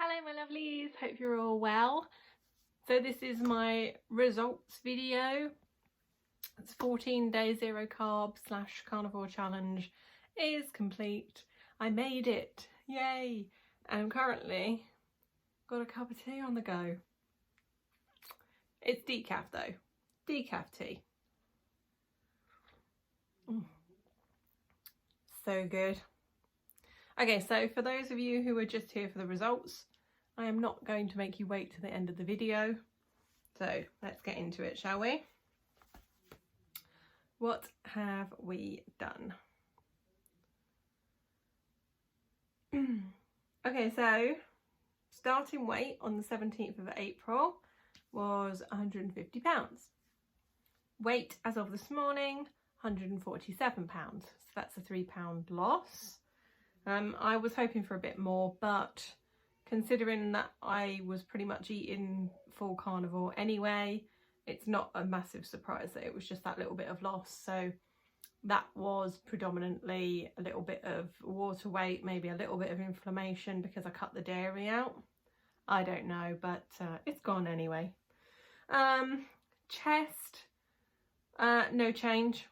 Hello my lovelies, hope you're all well. So this is my results video. It's 14 day zero carb / carnivore challenge is complete. I made it, yay! And I'm currently got a cup of tea on the go. It's decaf though, decaf tea. So good. Okay, so for those of you who are just here for the results, I am not going to make you wait to the end of the video. So let's get into it, shall we? What have we done? Okay, so starting weight on the 17th of April was 150 pounds. Weight as of this morning, 147 pounds. So that's a £3 loss. I was hoping for a bit more, but considering that I was pretty much eating full carnivore anyway, it's not a massive surprise that it was just that little bit of loss. So that was predominantly a little bit of water weight, maybe a little bit of inflammation because I cut the dairy out. I don't know, but it's gone anyway. Chest, no change.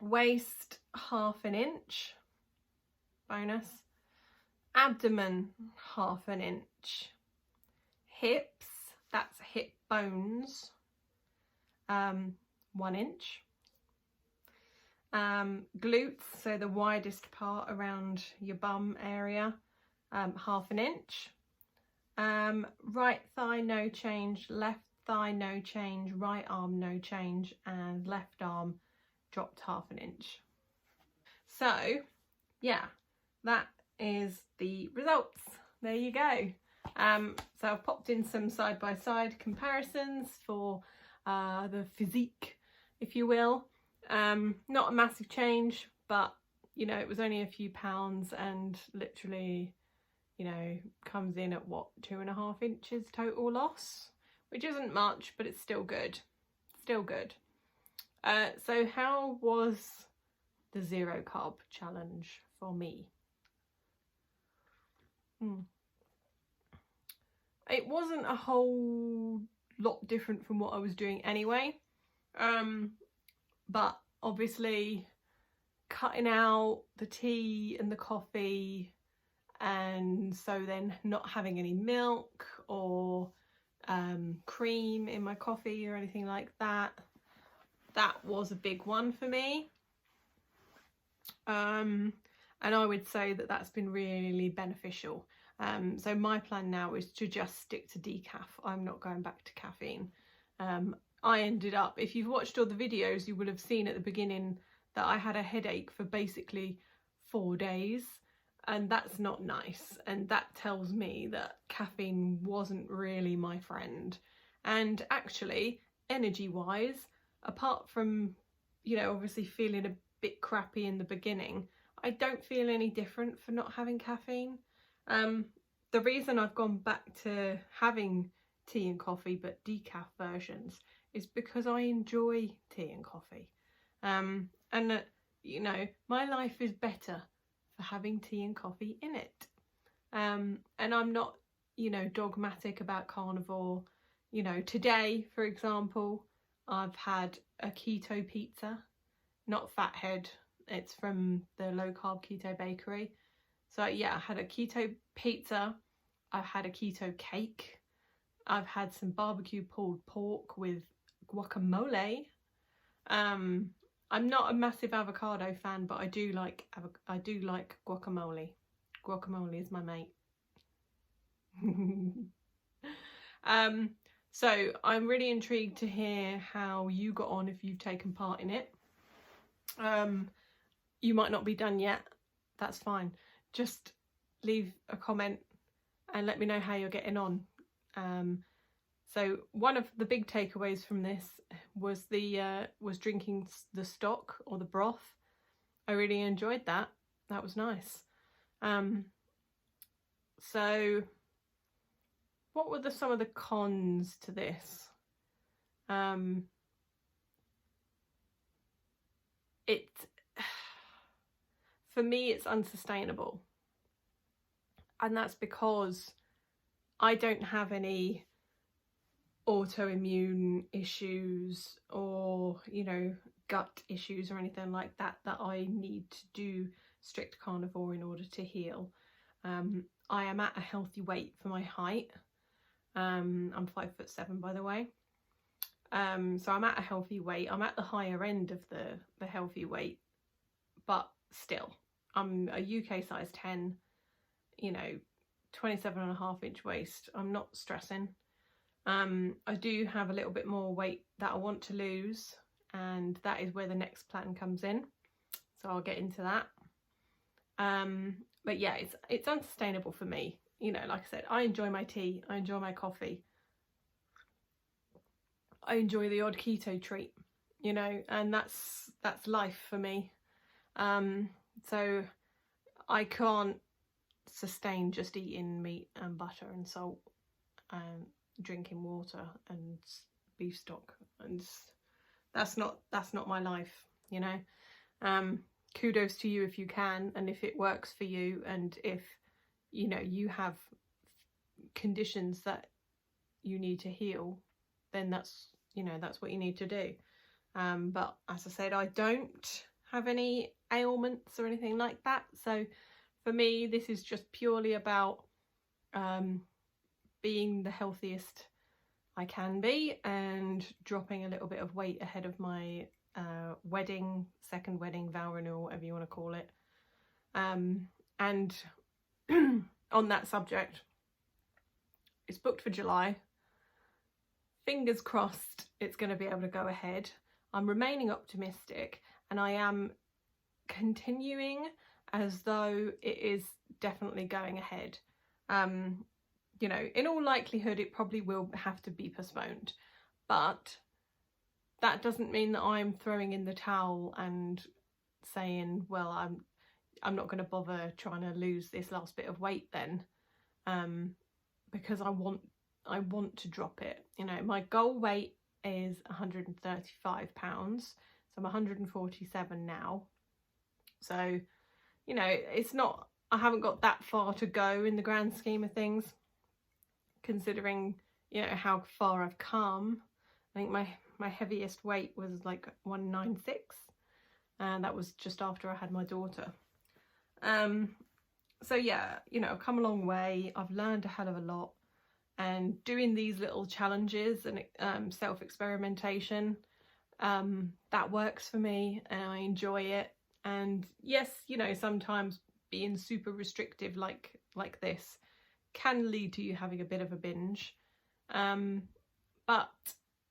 Waist, ½ inch. Bonus. Abdomen, ½ inch. Hips, that's hip bones, 1 inch. Glutes, so the widest part around your bum area, ½ inch. Right thigh no change, left thigh no change, right arm no change, and left arm dropped ½ inch. So yeah, that is the results. There you go. So I've popped in some side-by-side comparisons for the physique, if you will. Not a massive change, but you know, it was only a few pounds and literally, you know, comes in at what, 2.5 inches total loss, which isn't much, but it's still good. Still good. So how was the zero carb challenge for me? It wasn't a whole lot different from what I was doing anyway, but obviously cutting out the tea and the coffee, and so then not having any milk or cream in my coffee or anything like that, that was a big one for me. And I would say that that's been really beneficial. So my plan now is to just stick to decaf. I'm not going back to caffeine. I ended up, if you've watched all the videos, you would have seen at the beginning that I had a headache for basically 4 days, and that's not nice. And that tells me that caffeine wasn't really my friend. And actually, energy-wise, apart from, you know, obviously feeling a bit crappy in the beginning, I don't feel any different for not having caffeine. The reason I've gone back to having tea and coffee but decaf versions is because I enjoy tea and coffee, and you know, my life is better for having tea and coffee in it. And I'm not, you know, dogmatic about carnivore. You know, today for example, I've had a keto pizza, not Fathead, it's from the low carb keto bakery. So yeah, I had a keto pizza, I've had a keto cake, I've had some barbecue pulled pork with guacamole. I'm not a massive avocado fan, but I do like guacamole. Guacamole is my mate. So I'm really intrigued to hear how you got on if you've taken part in it. You might not be done yet, that's fine. Just leave a comment and let me know how you're getting on. So one of the big takeaways from this was was drinking the stock or the broth. I really enjoyed that. That was nice. So what were some of the cons to this? For me, it's unsustainable. And that's because I don't have any autoimmune issues or, you know, gut issues or anything like that that I need to do strict carnivore in order to heal. I am at a healthy weight for my height. I'm 5'7", by the way. So I'm at a healthy weight. I'm at the higher end of the healthy weight, but still, I'm a UK size 10, you know, 27.5-inch waist. I'm not stressing. I do have a little bit more weight that I want to lose, and that is where the next plan comes in. So I'll get into that. But yeah, it's unsustainable for me. You know, like I said, I enjoy my tea, I enjoy my coffee, I enjoy the odd keto treat, you know, and that's life for me. So I can't sustain just eating meat and butter and salt and drinking water and beef stock, and that's not my life, you know. Kudos to you if you can, and if it works for you, and if, you know, you have conditions that you need to heal, then that's, you know, that's what you need to do. But as I said, I don't have any ailments or anything like that, so for me this is just purely about being the healthiest I can be and dropping a little bit of weight ahead of my second wedding, vow renewal, whatever you want to call it. And on that subject, it's booked for July. Fingers crossed it's going to be able to go ahead. I'm remaining optimistic, and I am continuing as though it is definitely going ahead. You know, in all likelihood it probably will have to be postponed, but that doesn't mean that I'm throwing in the towel and saying, well, I'm not going to bother trying to lose this last bit of weight then, because I want to drop it. You know, my goal weight is 135 pounds, so I'm 147 now. So, you know, it's not, I haven't got that far to go in the grand scheme of things, considering, you know, how far I've come. I think my heaviest weight was like 196, and that was just after I had my daughter. So yeah, you know, I've come a long way. I've learned a hell of a lot, and doing these little challenges and self-experimentation, that works for me, and I enjoy it. And yes, you know, sometimes being super restrictive like this can lead to you having a bit of a binge, but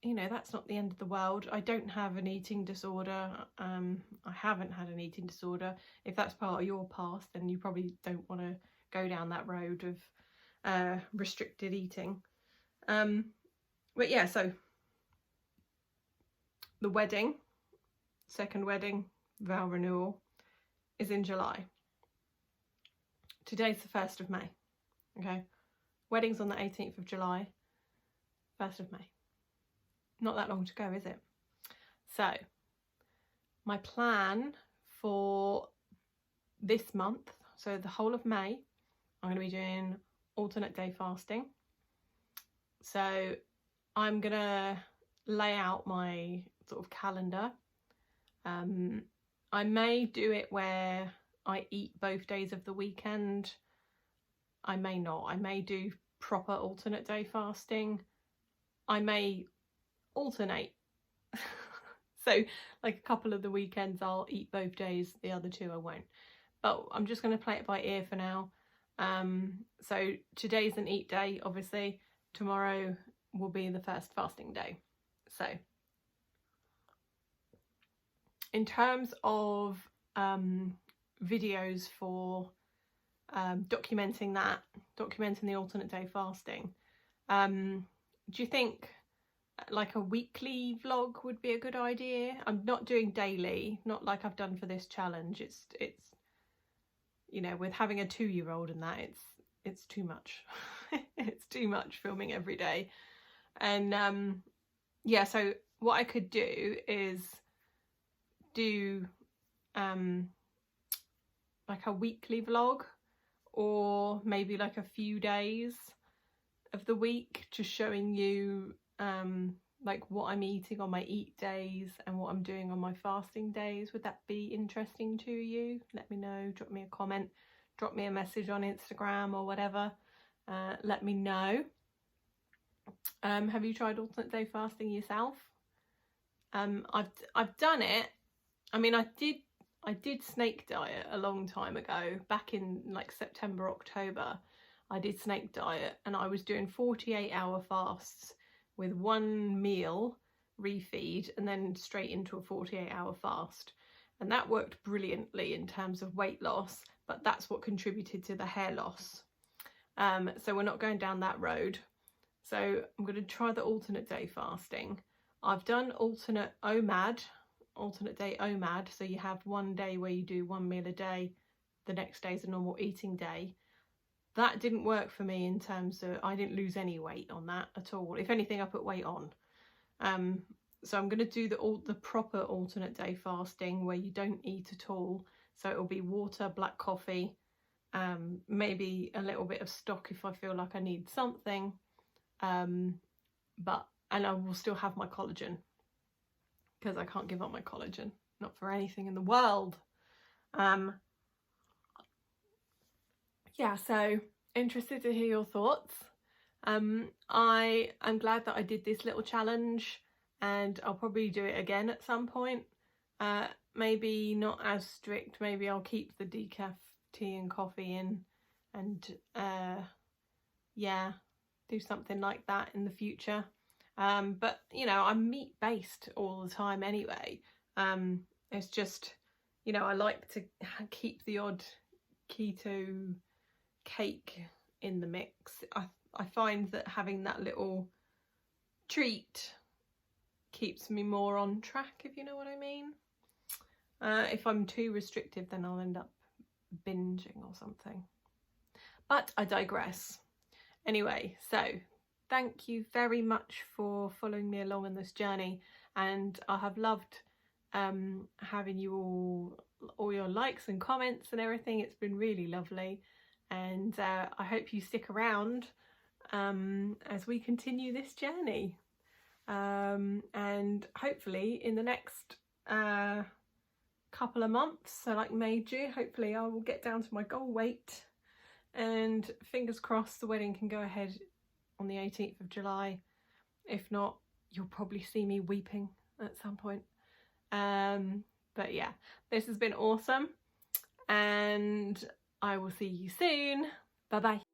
you know, that's not the end of the world. I don't have an eating disorder. I haven't had an eating disorder. If that's part of your past, then you probably don't want to go down that road of restricted eating. But yeah, so the wedding, second wedding, vow renewal, is in July. Today's the 1st of May. Okay, wedding's on the 18th of July, 1st of May. Not that long to go, is it? So my plan for this month, so the whole of May, I'm going to be doing alternate day fasting. So I'm going to lay out my sort of calendar. I may do it where I eat both days of the weekend. I may not. I may do proper alternate day fasting. I may alternate. So like a couple of the weekends I'll eat both days, the other two I won't. But I'm just going to play it by ear for now. So today's an eat day, obviously. Tomorrow will be the first fasting day. So in terms of videos for documenting the alternate day fasting, do you think like a weekly vlog would be a good idea? I'm not doing daily, not like I've done for this challenge. It's you know, with having a 2-year-old and that, it's too much. It's too much filming every day. And yeah, so what I could do is do like a weekly vlog, or maybe like a few days of the week, just showing you like what I'm eating on my eat days and what I'm doing on my fasting days. Would that be interesting to you? Let me know, drop me a comment, drop me a message on Instagram or whatever. Let me know. Have you tried alternate day fasting yourself? I've done it. I mean, I did snake diet a long time ago, back in like September, October. I did snake diet, and I was doing 48-hour fasts with one meal refeed and then straight into a 48-hour fast, and that worked brilliantly in terms of weight loss, but that's what contributed to the hair loss. So we're not going down that road. So I'm going to try the alternate day fasting. I've done alternate day OMAD, so you have one day where you do one meal a day, the next day is a normal eating day. That didn't work for me in terms of, I didn't lose any weight on that at all. If anything, I put weight on. So I'm going to do the proper alternate day fasting where you don't eat at all. So it'll be water, black coffee, maybe a little bit of stock if I feel like I need something. And I will still have my collagen, because I can't give up my collagen, not for anything in the world. Yeah, so interested to hear your thoughts. I am glad that I did this little challenge, and I'll probably do it again at some point. Maybe not as strict, maybe I'll keep the decaf tea and coffee in, and yeah, do something like that in the future. But you know, I'm meat based all the time anyway. It's just, you know, I like to keep the odd keto cake in the mix. I find that having that little treat keeps me more on track, if you know what I mean. If I'm too restrictive, then I'll end up binging or something. But I digress. Anyway, so thank you very much for following me along on this journey, and I have loved having you all your likes and comments and everything. It's been really lovely, and I hope you stick around as we continue this journey, and hopefully in the next couple of months, so like May, June, hopefully I will get down to my goal weight, and fingers crossed the wedding can go ahead on the 18th of July. If not, you'll probably see me weeping at some point. But yeah, this has been awesome, and I will see you soon. Bye bye.